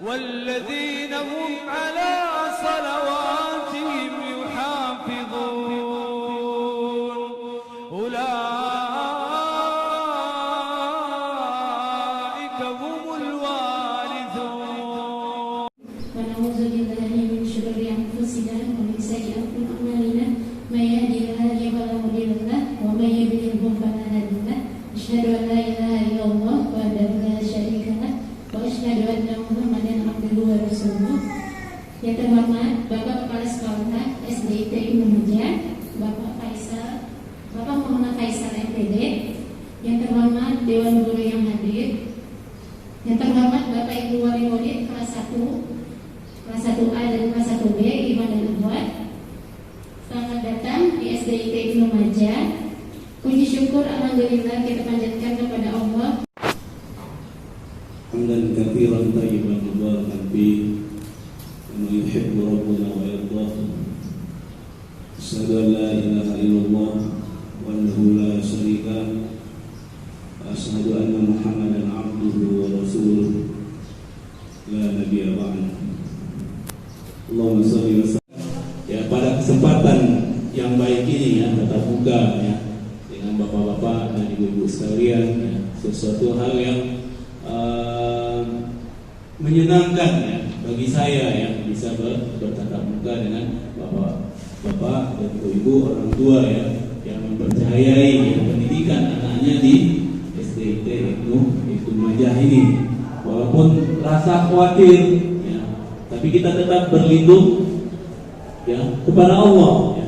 والذين هم على صلواتهم يحافظون أولئك هم الوارثون. ونعوذ بالله من شرور أنفسنا ومن سيئات أعمالنا من يهده الله فلا مضل له ومن يضلل فلا هادي له أشهد أن لا إله إلا الله وحده لا شريك له وأشهد أن محمدا عبده ورسوله. Yang terhormat Bapak Kepala Sekolah SDIT Ibnu Muja, Bapak Faisal, Bapak Muhammad Faisal MPD. Yang terhormat Dewan Guru yang hadir. Yang terhormat Bapak Ibu wali murid kelas 1, kelas 1A dan kelas 1B, Iman dan Ikhwan. Selamat datang di SDIT Ibnu Muja. Puji syukur alhamdulillah kita panjatkan kepada Allah. Hamdan katsiran thayyiban mubarakan fi kama yuhibbu rabbuna wa yardah. Asyhadu an la ilaha illallah wahdahu la syarika lahu wa asyhadu anna Muhammadan abduhu wa rasuluh la nabiyya ba'dahu. Allahumma shalli wa sallim. Ya, pada kesempatan yang baik ini ya, tatap muka ya dengan bapak-bapak dan ibu-ibu sekalian ya, sesuatu hal yang menyenangkan ya bagi saya yang bisa bertatap muka dengan bapak-bapak dan ibu-ibu orang tua ya yang mempercayai ya, pendidikan anaknya di SDIT Ibnu Majah ini. Walaupun rasa khawatir ya, tapi kita tetap berlindung ya kepada Allah ya.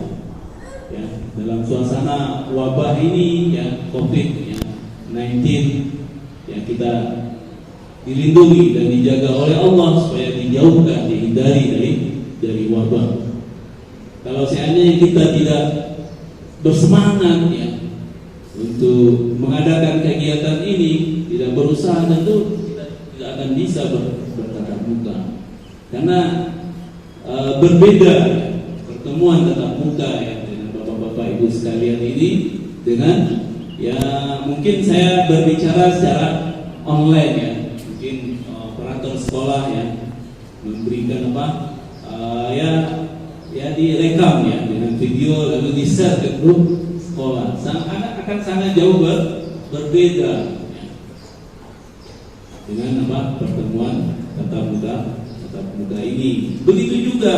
Ya, dalam suasana wabah ini ya COVID-19 ya, kita dilindungi dan dijaga oleh Allah supaya dijauhkan, dihindari dari wabah. Kalau seandainya kita tidak bersemangat ya untuk mengadakan kegiatan ini, tidak berusaha, tentu kita tidak akan bisa bertatap muka. Karena berbeda ya, pertemuan tatap muka ya dengan bapak-bapak ibu sekalian ini dengan ya mungkin saya berbicara secara online ya. Mungkin operator sekolah ya memberikan ya direkam ya dengan video lalu di-share ke grup sekolah. Akan sangat jauh berbeda ya, dengan pertemuan tatap muka ini. Begitu juga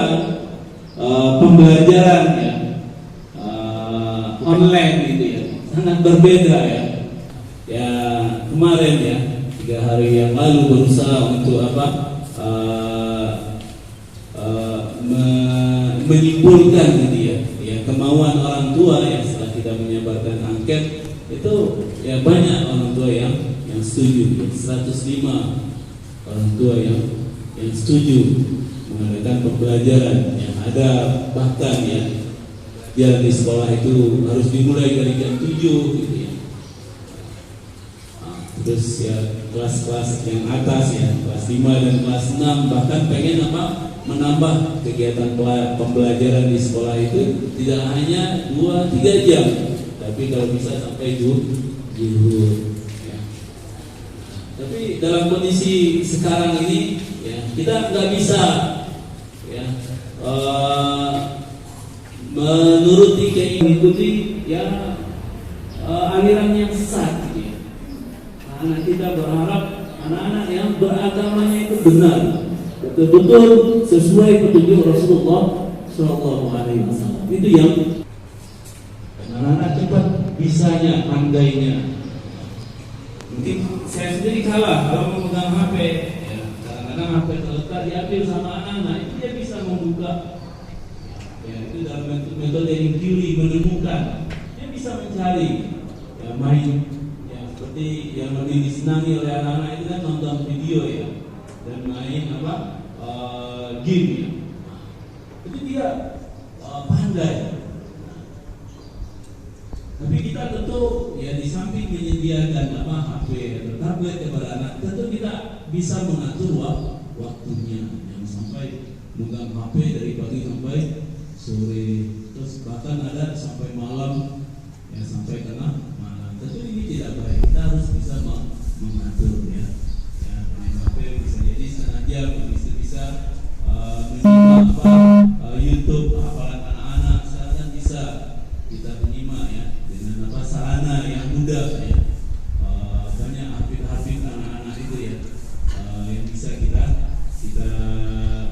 pembelajaran ya online gitu ya, sangat berbeda ya. Ya kemarin ya 3 hari yang lalu berusaha untuk menyimpulkan gitu ya kemauan orang tua ya, setelah kita menyebarkan angket itu ya banyak orang tua yang setuju, 105 orang tua yang setuju mengadakan pembelajaran ya. Ada bahkan ya di sekolah itu harus dimulai dari jam 7 gitu ya. Terus ya kelas-kelas yang atas ya, kelas 5 dan kelas 6 bahkan pengen menambah kegiatan pembelajaran di sekolah itu tidak hanya 2-3 jam, tapi kalau bisa sampai zuhur ya. Tapi dalam kondisi sekarang ini ya kita nggak bisa ya menuruti mengikuti ya aliran yang sesat gitu ya. Anak kita berharap anak-anak yang beragamanya itu benar, betul-betul sesuai petunjuk Rasulullah SAW. Itu yang anak-anak cepat bisanya, pandainya. Mungkin saya sendiri kalah kalau memegang HP. Ya, kadang-kadang HP terletak diambil sama anak-anak, itu dia bisa membuka. Ya, itu dalam metode inquiry, menemukan. Dia bisa mencari, ya main. Seperti yang lebih disenangi oleh anak-anak itu kan nonton video ya dan main game ya. Itu dia pandai. Tapi kita tentu ya di samping menyediakan HP atau tablet kepada anak, tentu kita bisa mengatur waktunya, yang sampai megang HP dari pagi sampai sore, terus bahkan ada sampai malam ya, sampai tengah malam. Tentu ini tidak baik. Kita harus bisa mengatur ya. Ya, main HP bisa jadi setengah jam.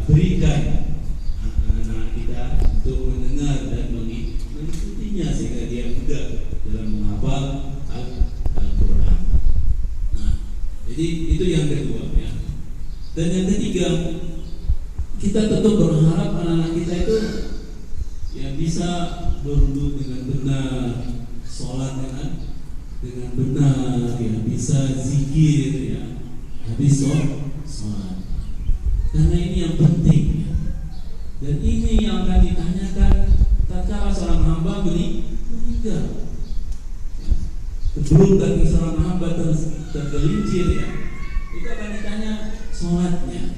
berikan anak-anak kita untuk mendengar dan mengikutinya sehingga dia mudah dalam menghafal Al-Quran. Nah, jadi itu yang kedua ya. Dan yang ketiga, kita tetap berharap anak-anak kita itu yang bisa berwudu dengan benar, sholat dengan benar, ya bisa zikir ya, habis sholat. Karena ini yang penting ya. Dan ini yang akan ditanyakan tatkala seorang hamba meninggal. Ya. Sebelum kaki seorang hamba tergelincir ya, itu akan ditanya sholatnya.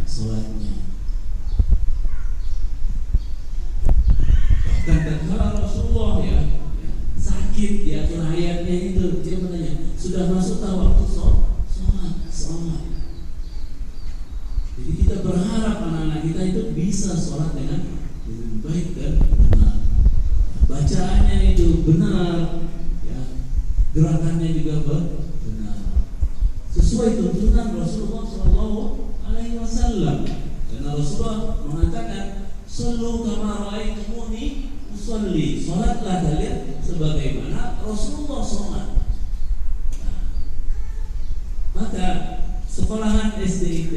Sholatnya. Bahkan tatkala Rasulullah ya sakit di akhir hayatnya itu, dia bertanya, sudah masuk waktu sholat. Jadi kita berharap anak-anak kita itu bisa sholat dengan baik dan benar. Bacaannya itu benar, ya, gerakannya juga benar, sesuai tuntunan Rasulullah SAW. Karena Rasulullah mengatakan, "Shallu kama ra'aitumuni usolli." Sholatlah kalian sebagaimana Rasulullah sholat. Nah, maka sekolahan SDIP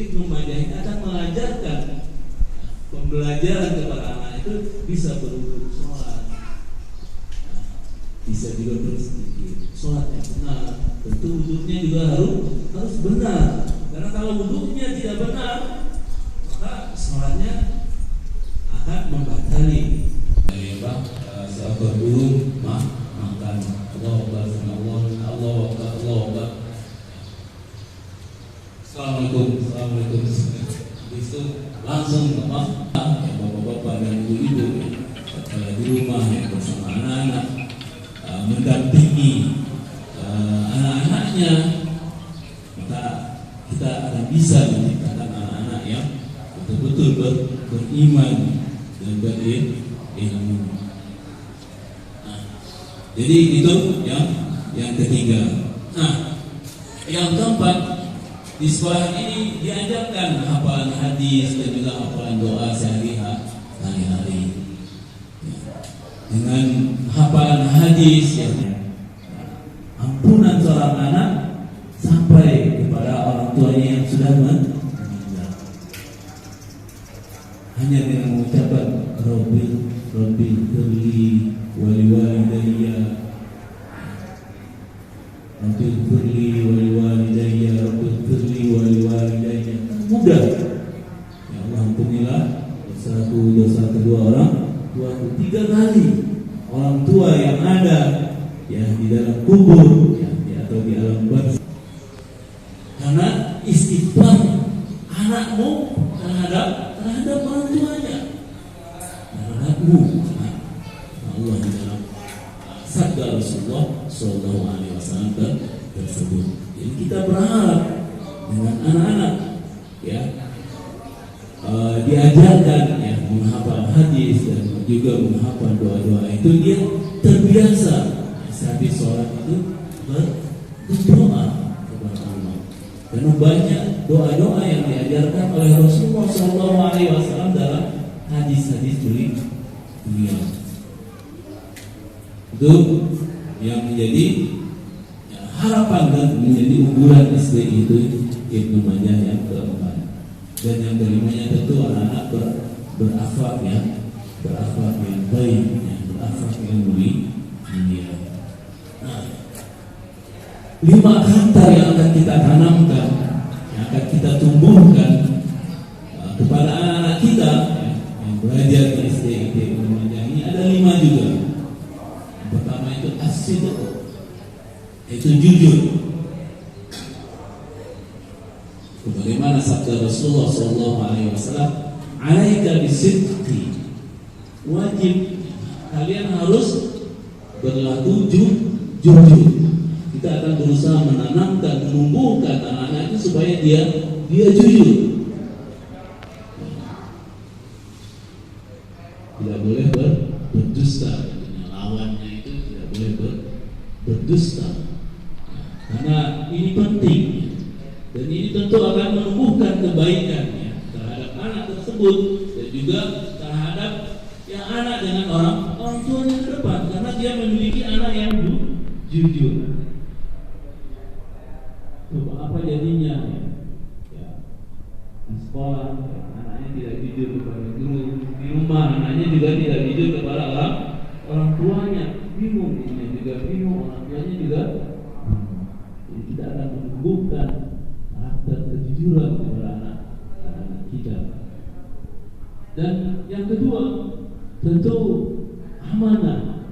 Ibnu Majah ini akan mengajarkan pembelajaran kepada anak itu bisa berwudu sholat, bisa juga berzikir. Sholat yang benar, tentu wudunya juga harus benar. Karena kalau wudunya tidak benar, maka sholatnya akan membatali. Ya Pak, saat berburu makan Allahu Akbar. Assalamualaikum. Itu langsung ya, bapak-bapak dan ibu-ibu di rumah ya, bersama anak-anak mendampingi anak-anaknya, maka kita akan bisa menciptakan anak-anak yang betul-betul beriman dan berilmu. Nah, jadi itu yang ketiga. Nah, yang keempat, di sekolah ini diajarkan hafalan hadis dan juga hafalan doa sehari-hari. Dengan hafalan hadis ya, ampunan seorang anak sampai kepada orang tuanya yang sudah meninggal. Hanya dengan mengucapkan Rabbi firli wali walidayya, Rabbi firli wali walidayya, Rabbi firli wali walidayya. Mudah. Ya Allah, ampunilah dosa kedua orang tuaku. 3 kali orang tua yang ada ya di dalam kubur ya, atau di alam barzakh. Karena istighfar anakmu terhadap orang tuanya, terhadapmu. Allah di dalam sabda Rasulullah Shallallahu Alaihi Wasallam tersebut. Jadi kita berharap dengan anak-anak ya diajarkan ya menghafal hadis dan juga menghafal doa-doa itu, dia terbiasa habis sholat itu berdoa kepada Allah. Karena banyak doa-doa yang diajarkan oleh Rasulullah SAW dalam hadis-hadis beliau. Itu yang menjadi harapan dan menjadi unggulan SD itu Ibnu Majah yang keempat. Dan yang kelimanya tentu anak-anak berakhlak yang baik, berakhlak yang mulia. Nah, 5 kata yang akan kita tanamkan, yang akan kita tumbuhkan kepada anak-anak kita yang belajar di SD Ibnu Majah ini ada 5 juga. Yang pertama itu as-sidq, itu jujur. Bagaimana sabda Rasulullah SAW, "Alaika bisidqi", wajib kalian harus berlaku jujur. Kita akan berusaha menanamkan, menumbuhkan anak-anak itu supaya dia jujur. Tidak boleh berdusta. Lawannya itu tidak boleh berdusta. Karena ini penting. Dan ini tentu akan menumbuhkan kebaikan ya, terhadap anak tersebut dan juga terhadap yang anak dengan orang tuanya ke depan, karena dia memiliki anak yang jujur. Coba apa jadinya ya, di sekolah ya, anaknya tidak jujur kepada guru, di rumah anaknya juga tidak jujur kepada orang tuanya, bingung, ini juga bingung, orang tuanya juga. Jadi kita akan menumbuhkan karakter kejujuran kepada anak kita. Dan yang kedua, tentu amanah.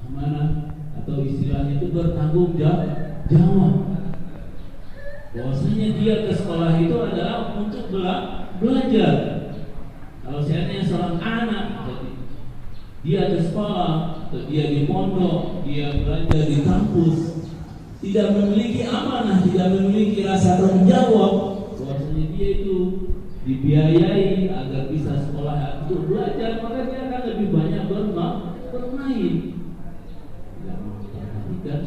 Amanah atau istilahnya itu bertanggung jawab. Bahwasanya dia ke sekolah itu adalah untuk belajar. Kalau seandainya seorang anak dia ke sekolah, atau dia di pondok, dia belajar di kampus, tidak memiliki amanah, tidak memiliki rasa tanggung jawab, bahwasanya dia itu dibiayai agar bisa sekolah untuk belajar, maka dia akan lebih banyak bermain. Tidak memperhatikan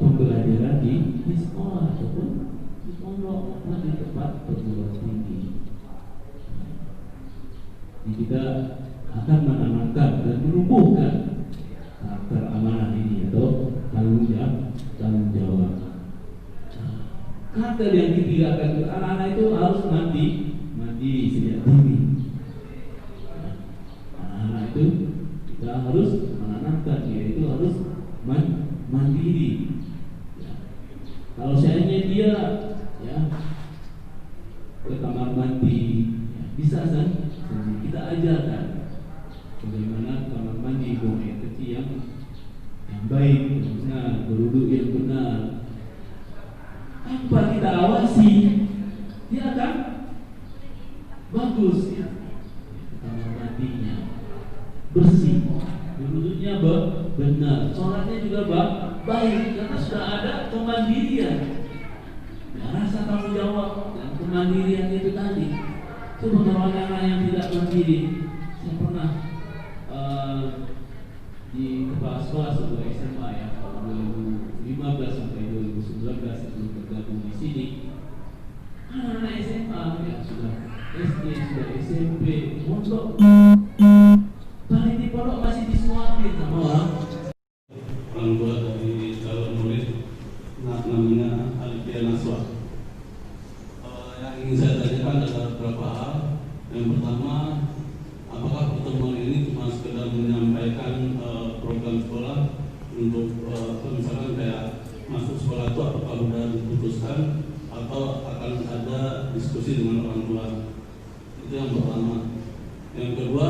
pembelajaran di sekolah ataupun di pondok maupun di tempat perguruan tinggi. Jadi kita akan menanamkan dan menumbuhkan karakter amanah ini atau tanggung jawab. Karakter yang ketiga, anak-anak itu harus mandi sejak dini. Anak-anak itu kita harus menanamkan dia itu harus mandiri. Kalau seandainya dia ya ke kamar mandi ya, bisa kan kita ajarkan bagaimana kamar mandi buang air kecil yang baik, maksudnya berduduk yang benar. Tanpa kita awasi, dia akan bagus ya. Kamar mandinya bersih, duduknya benar, sholatnya juga baik, karena sudah ada kemandirian ya, rasa tanggung jawab dan kemandirian itu tadi. Coba kalau anak yang tidak mandiri, saya pernah di kepala sekolah sebuah SMA ya, tahun 2015 sampai 2019 sebelum bergabung di sini, anak-anak SMA ya sudah SD, sudah SMP, pondok, paling di pondok masih disuapin sama orang tua dari calon murid, namanya Alifia Naswa. Yang ingin saya tanyakan adalah beberapa hal. Yang pertama, apakah pertemuan ini cuma sekedar menyampaikan program sekolah untuk misalkan kayak masuk sekolah itu apakah sudah diputuskan atau akan ada diskusi dengan orang tua? Itu yang pertama. Yang kedua,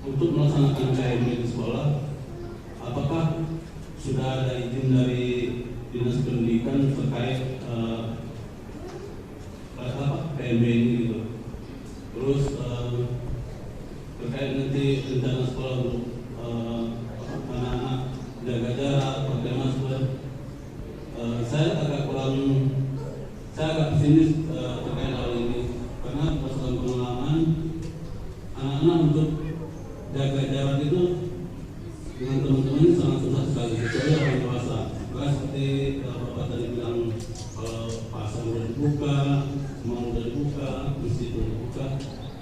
untuk melaksanakan KMB di sekolah, apakah sudah ada izin dari Dinas Pendidikan terkait KMB ini gitu? Terus terkait nanti rencana sekolah untuk anak-anak jaga jarak, pakai masker, saya agak pesimis terkait hal ini, karena berdasarkan pengalaman anak-anak untuk jaga jarak itu dengan teman-teman ini sangat susah sekali, kecuali orang dewasa. Karena seperti Bapak tadi bilang, kalau pasar sudah dibuka, semua sudah dibuka, masjid sudah dibuka,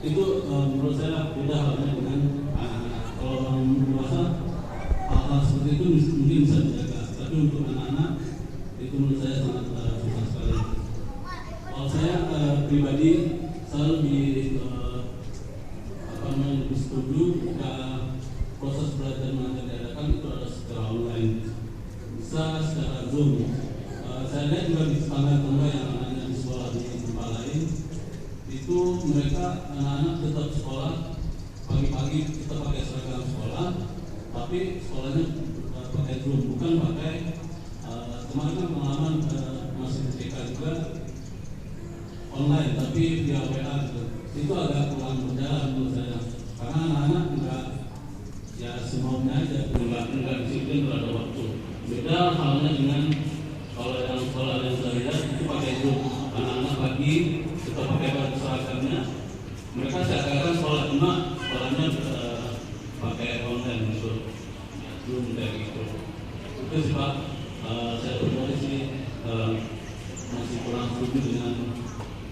itu menurut saya beda halnya dengan anak-anak. Kalau orang dewasa, hal-hal seperti itu mungkin bisa dijaga, tapi untuk anak-anak itu menurut saya sangat susah sekali. Kalau saya pribadi selalu lebih setuju jika proses belajar mengajar diadakan itu adalah secara online, bisa secara Zoom. Saya lihat juga di tetangga-tetangga yang anaknya di sekolah di tempat lain, itu mereka anak-anak tetap sekolah pagi-pagi, kita pakai seragam sekolah, tapi sekolahnya pakai Zoom, bukan pakai kemarin kan pengalaman masih TK juga online, tapi via WA gitu. Itu agak kurang berjalan menurut saya, karena anak-anak juga ya semaunya aja, enggak disiplin pada waktu. Beda halnya dengan kalau yang sekolah yang saya lihat itu pakai Zoom, anak-anak pagi kita pakai baju seragamnya, mereka seakan-akan sekolah cuma sekolahnya pakai online gitu, Zoom kayak gitu. Itu sih Pak, saya pribadi sih masih kurang setuju dengan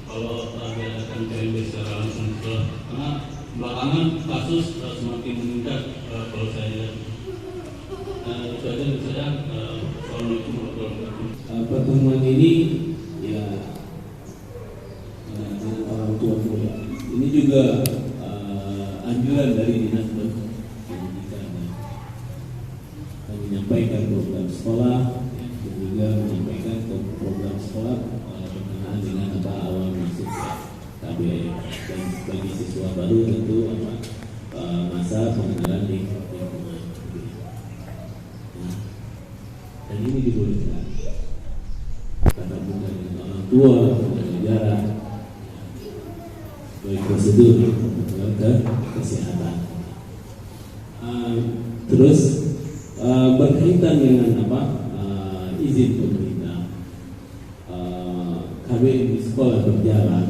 kalau diadakan PMB secara langsung sekolah, karena belakangan kasus semakin meningkat kalau saya lihat. Itu aja dari saya. Assalamualaikum warahmatullahi wabarakatuh. Pertemuan ini ya dengan orang tua muda. Ini juga anjuran dari Dinas Pendidikan menyampaikan program sekolah dan juga menyampaikan program sekolah berkenaan dengan awal masuk KBM dan bagi siswa baru tentu masa pengenalan di lingkungan. Dan ini dibolehkan tatap muka dengan orang tua, dengan jarak, baik prosedur ke kesehatan. Terus berkaitan dengan izin pemerintah, KBM di sekolah berjalan.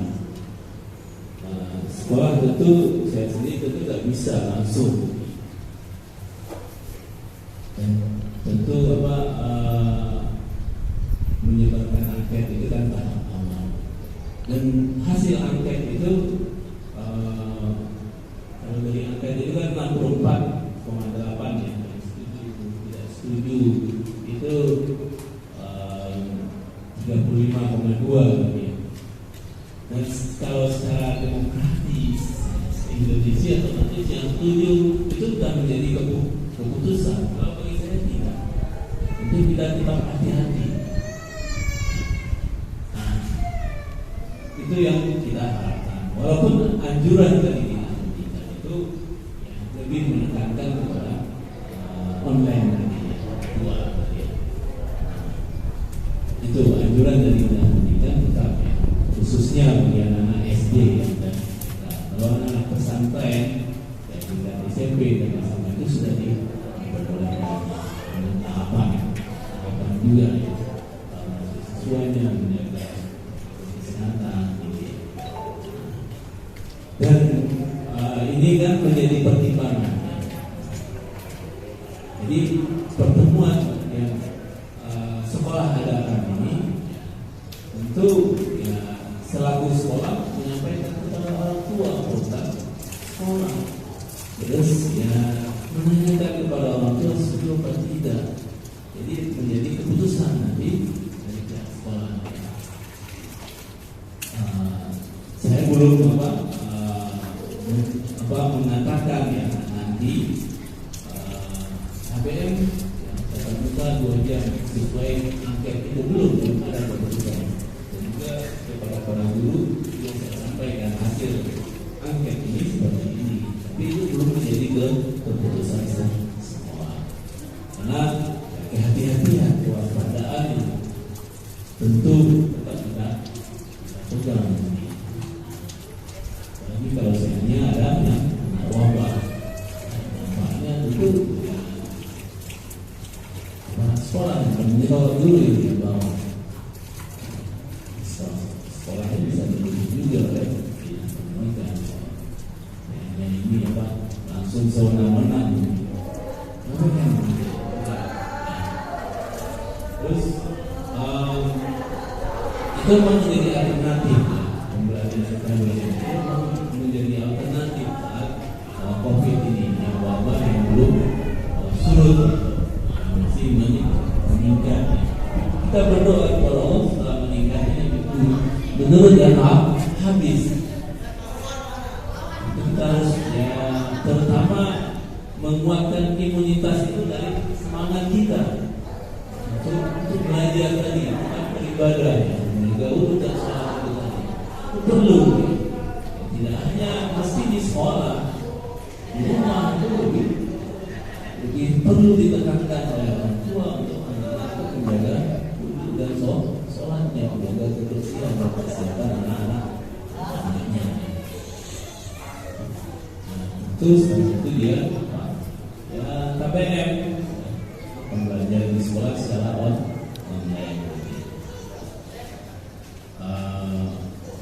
Sekolah tentu saya sendiri tentu tidak bisa langsung. Tentu menyebarkan angket itu kan tahap awal, dan hasil angket itu kalau dari angket itu kan 64,8 ya, tidak setuju itu 35,2 ya. Dan kalau secara demokratis Indonesia otomatis yang setuju itu sudah menjadi keputusan. Kalau bagi saya tidak. Jadi kita tetap hati-hati. Nah, itu yang kita harapkan. Walaupun anjuran dari Dinas Pendidikan itu ya, lebih menekankan kepada online tadi ya, itu anjuran dari Dinas Pendidikan tetap ya, khususnya bagi anak SD ya, dan kalau anak pesantren dan juga SMP dan SMA itu sudah diperbolehkan dengan tahapan juga ya, sesuainya menjaga kesehatan ini. Dan ini kan menjadi pertimbangan. Jadi pertemuan yang sekolah adakan ini tentu ya, selaku sekolah menyampaikan kepada orang tua program sekolah, terus ya menanyakan kepada orang tua setuju atau tidak. Jadi menjadi keputusan nanti dari pihak sekolah. Saya belum mengatakan ya nanti KBM tatap muka 2 jam sesuai angket itu belum ada keputusan. Dan juga kepada para guru yang saya sampaikan hasil angket ini seperti ini, tapi itu belum menjadi keputusan sekolah. Karena kehati-hatian, kewaspadaan tentu tetap kita pegang. Tapi kalau seandainya ada yang wabah, nampaknya itu ya, sekolah yang menjawab dulu di bawah. Sekolahnya bisa dibeli juga oleh pendidikan. Dan ini langsung sewenang-wenang. Terus itu memang menjadi alternatif pembelajaran KBM itu menjadi alternatif saat COVID ini yang wabah yang belum surut masih meningkat. Kita berdoa kepada Allah setelah meningkatnya itu menurut dan habis. Kita harus ya terutama menguatkan imunitas itu dari semangat kita untuk belajar tadi, bukan beribadah ya, bergaul dan sholat itu tadi. Itu perlu ya. Tidak hanya mesti di sekolah, di rumah itu lebih perlu ditekankan oleh orang tua untuk anak-anak menjaga wudhu dan sholatnya, menjaga kebersihan dan kesehatan anak-anaknya. Terus itu dia ya KBM pembelajaran di sekolah secara online.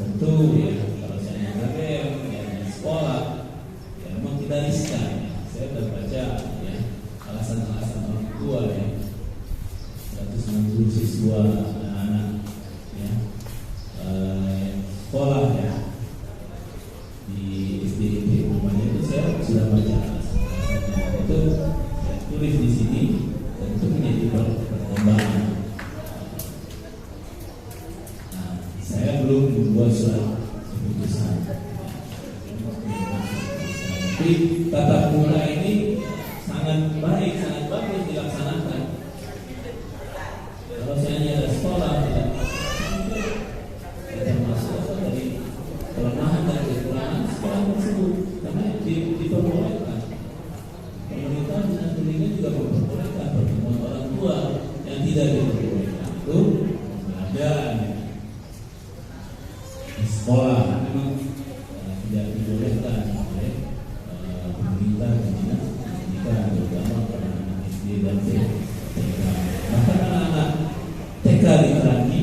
Tentu ya kalau saya KBM ya di sekolah ya memang kita riskan. Saya sudah baca ya alasan-alasan orang tua ya 160 siswa anak-anak belum membuat surat keputusan. Jadi tatap muka ini sangat baik, sangat bagus dilaksanakan. Kalau seandainya ada sekolah kita masuk dari kelemahan dan kekurangan sekolah tersebut, karena diperbolehkan. Pemerintah dengan sendirinya juga memperbolehkan pertemuan orang tua yang tidak diperbolehkan itu pembelajaran di sekolah memang tidak dibolehkan oleh pemerintah dan dinas pendidikan, terutama pada anak SD dan TK. Bahkan anak-anak TK di Keranji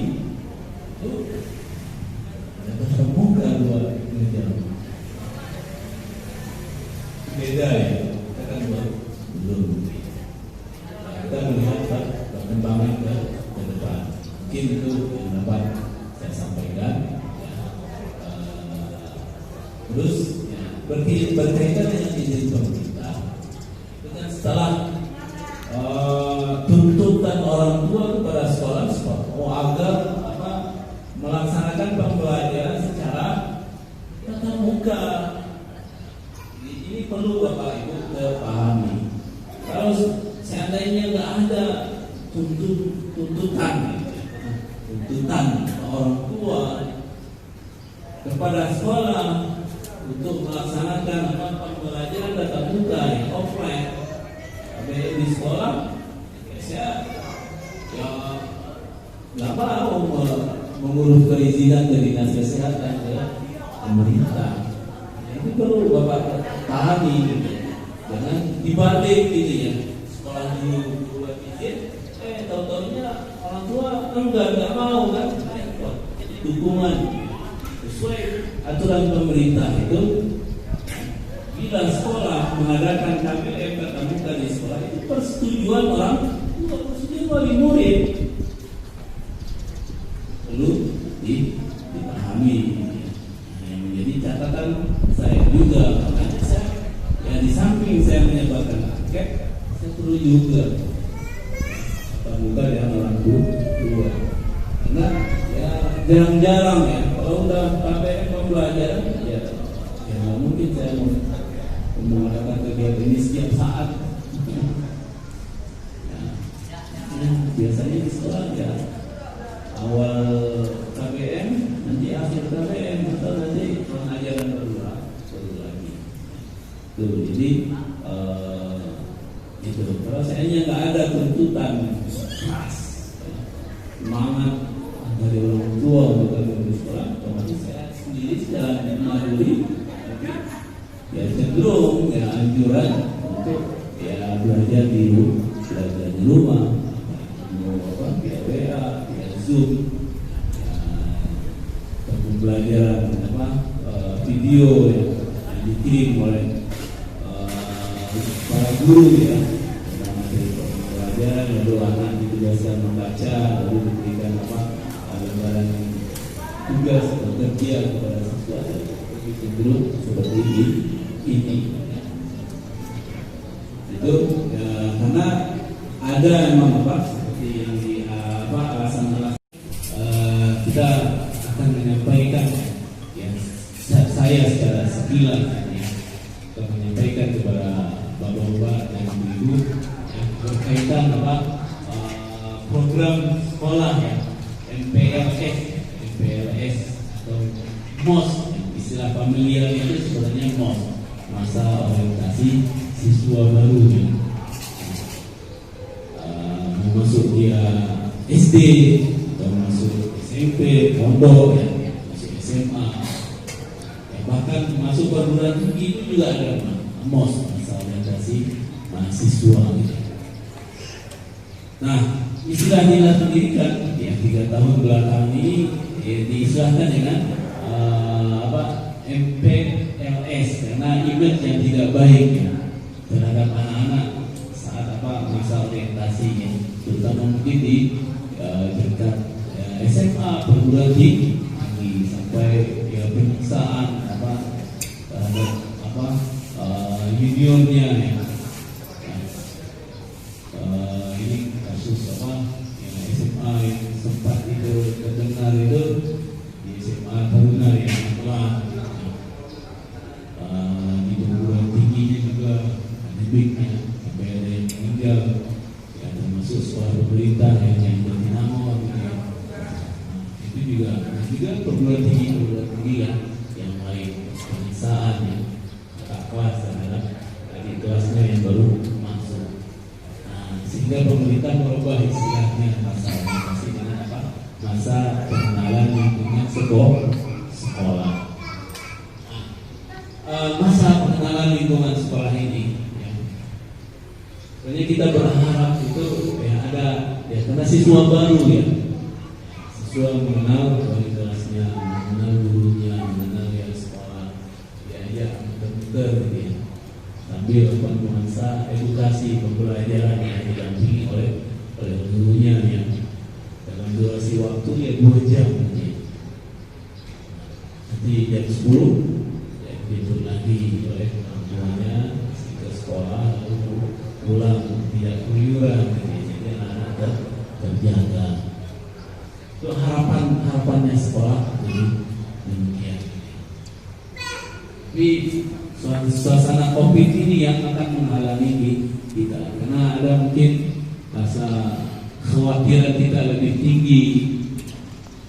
itu ada muka dua meja. Beda ya, kita kan belum. Kita melihat perkembangan ke depan. Mungkin itu yang dapat saya sampaikan. Terus berkaitan dengan izin pemerintah, itu kan setelah tuntutan orang tua kepada sekolah agar melaksanakan pembelajaran secara tatap muka. Ini perlu Bapak Ibu pahami. Kalau seandainya nggak ada tuntutan orang tua kepada sekolah untuk melaksanakan pembelajaran tatap muka yang offline di sekolah, saya nggak mau mengurus perizinan dari dinas kesehatan ke pemerintah. Itu perlu Bapak pahami, jangan dibalik gitu ya. Sekolah dulu buat izin, tahu-tahunya orang tua nggak mau kan? Dukungan sesuai aturan pemerintah itu, bila sekolah mengadakan KPM tatap muka di sekolah itu persetujuan orang tua, persetujuan wali murid, perlu dipahami. Yang menjadi catatan saya juga, makanya saya di samping saya menyebarkan angket, saya perlu juga tatap muka dengan orang tua, karena ya jarang-jarang ya kalau udah KPM pembelajaran ya nggak mungkin saya mau mengadakan kegiatan ini setiap saat. Biasanya di sekolah ya awal KPM, nanti akhir KPM, atau nanti pengajaran baru lagi. Tuh, jadi itu. Kalau seandainya nggak ada tuntutan keras, semangat dari orang tua untuk di sekolah, otomatis saya sendiri secara naluri ya cenderung ya anjuran untuk ya belajar di rumah, mau via WA, via Zoom, pembelajaran video yang dikirim oleh para guru ya, materi pembelajaran, lalu anak ditugaskan membaca, lalu diberikan lembaran tugas bekerja kepada siswa, cenderung seperti ini. Itu ya, karena ada memang seperti yang di alasan-alasan kita akan menyampaikan ya, saya secara sekilas ya, akan menyampaikan kepada bapak-bapak dan ibu ya, berkaitan program sekolah ya, MPLS atau MOS, istilah familiar itu sebenarnya MOS, masa orientasi siswa baru ya. Masuk dia SD atau masuk SMP, pondok ya, masuk SMA ya, bahkan masuk perguruan tinggi itu juga ada MOS, masa orientasi mahasiswa gitu. Nah, istilah dinas pendidikan ya 3 tahun belakang ini ya, diistilahkan dengan MPLS karena image yang tidak baik ya, terhadap anak-anak saat masa orientasinya, terutama mungkin di dekat SMA, perguruan tinggi sampai ya penyiksaan terhadap juniornya ya. Ini kasus yang SMA yang sempat itu terdengar itu di SMA juga perguruan tinggi ya, yang lain pemeriksaan ya, kakak kelas terhadap adik kelasnya yang baru masuk. Nah, sehingga pemerintah merubah istilahnya masa dengan apa? Masa pengenalan lingkungan sekolah. Masa pengenalan lingkungan sekolah ini ya, sebenarnya kita berharap itu ya ada ya, karena siswa baru ya, siswa mengenal wali kelasnya, mengenal gurunya, mengenal ya sekolah ya muter-muter gitu ya, sambil nuansa edukasi pembelajaran yang didampingi oleh gurunya ya, dalam durasi waktu ya 2 jam ya. Nanti jam 10 itu lagi oleh orang tuanya ke sekolah, lalu pulang tidak keluyuran, jadi anak-anak terjaga. Itu harapannya sekolah jadi demikian. Tapi suasana COVID ini yang akan menghalangi kita, karena ada mungkin rasa kekhawatiran kita lebih tinggi,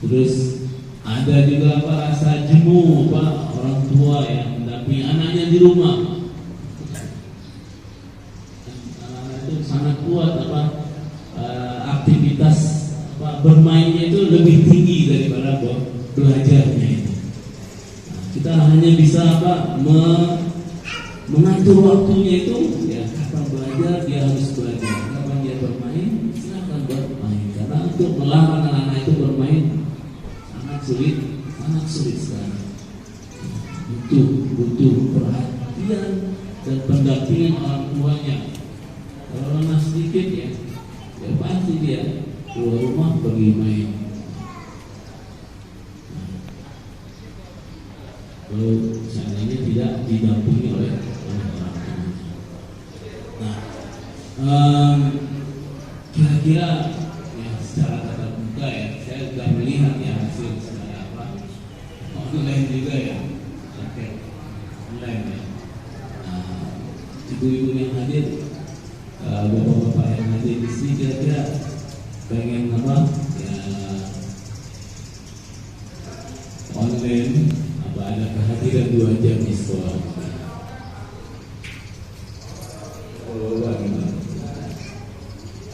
terus ada juga rasa jenuh orang tua yang mendampingi anaknya di rumah. Anak-anak itu sangat kuat aktivitas bermainnya itu lebih tinggi daripada belajarnya itu. Nah, kita hanya bisa mengatur waktunya itu ya, kapan belajar dia harus belajar, kapan dia bermain silakan bermain, karena untuk melarang anak-anak itu bermain sangat sulit sekali. Butuh perhatian dan pendampingan orang tuanya. Kalau anak sedikit ya pasti dia keluar rumah pergi main. Kalau seandainya tidak didampingi oleh orang tuanya. Nah, kira-kira ya secara tatap muka ya, saya sudah melihat ya hasil online juga ya, oke, online ya. Ibu-ibu yang hadir, bapak-bapak yang hadir di sini kira-kira pengen apa? Ya, online apa ada kehadiran 2 jam di sekolah?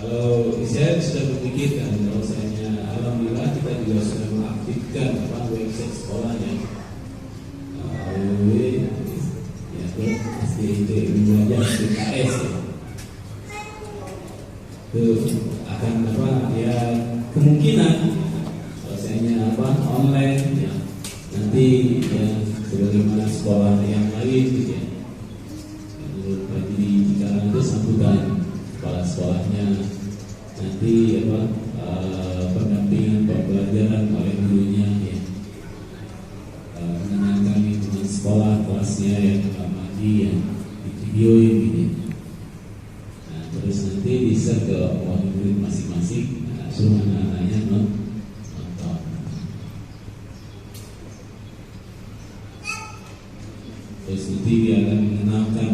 Kalau saya sudah berpikirkan, kalau saya alhamdulillah kita juga sudah mengaktifkan website sekolahnya, SDIT itu akan ya kemungkinan kalau saya online ya, nanti ya sebagaimana sekolah yang lain gitu ya. Jadi sekarang itu sambutan kepala sekolahnya, nanti pendampingan pembelajaran oleh gurunya ya, mengenalkan lingkungan sekolah, kelasnya yang mandi yang di videoin gitu. Nah, terus nanti bisa ke wali murid masing-masing, suruh anak-anaknya nonton. Terus nanti dia akan mengenalkan